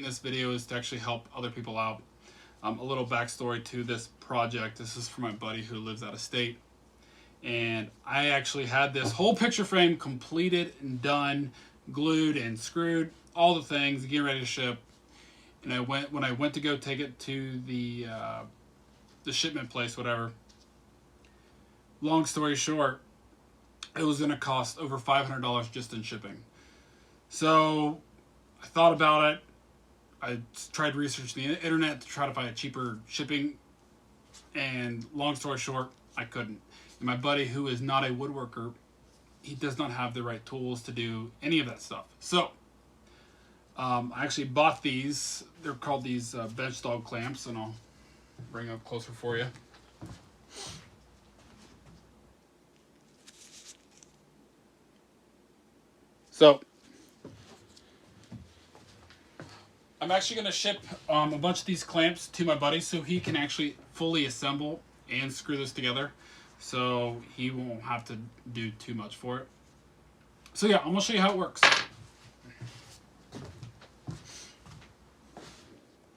This video is to actually help other people out. A little backstory to this project. This is for my buddy who lives out of state. And I actually had this whole picture frame completed and done, glued and screwed, all the things, getting ready to ship. And when I went to go take it to the shipment place, whatever. Long story short, it was going to cost over $500 just in shipping. So I thought about it. I tried to research the internet to try to find a cheaper shipping, and long story short, I couldn't. And my buddy, who is not a woodworker, he does not have the right tools to do any of that stuff. So I actually bought these. They're called these bench stall clamps, and I'll bring them up closer for you. So I'm actually going to ship a bunch of these clamps to my buddy so he can actually fully assemble and screw this together. So he won't have to do too much for it. So yeah, I'm going to show you how it works.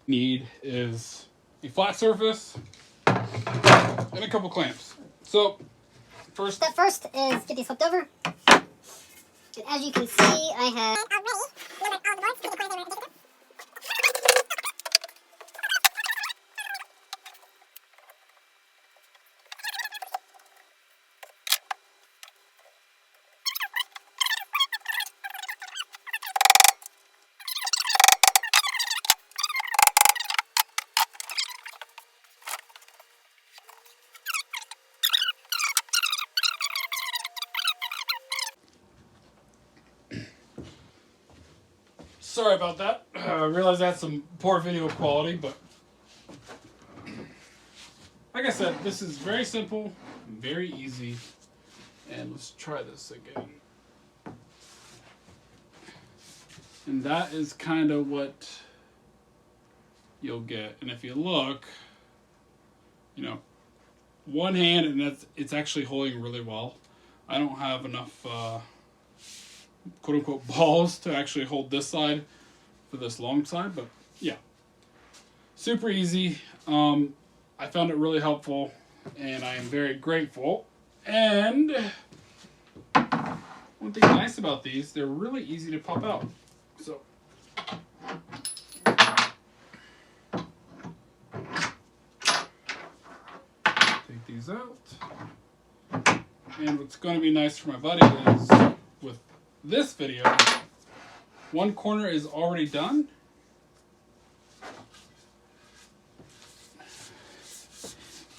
Need is a flat surface and a couple clamps. So step first is get these flipped over. And as you can see, I have sorry about that. I realize that's some poor video quality, but like I said, this is very simple, very easy, and let's try this again. And that is kind of what you'll get. And if you look, you know, one hand, and it's actually holding really well. I don't have enough quote-unquote balls to actually hold this side for this long side, but yeah, super easy. I found it really helpful, and I am very grateful. And one thing nice about these, they're really easy to pop out. So take these out, and what's going to be nice for my buddy is with this video, one corner is already done.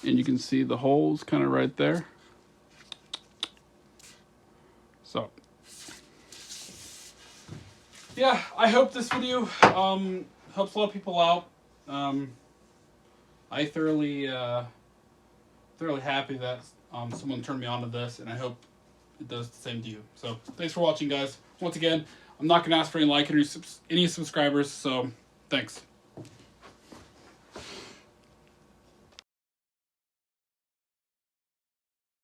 And you can see the holes kind of right there. So, yeah, I hope this video helps a lot of people out. I thoroughly happy that someone turned me on to this, and I hope it does the same to you. So thanks for watching, guys. Once again, I'm not going to ask for any like or any subscribers, so thanks.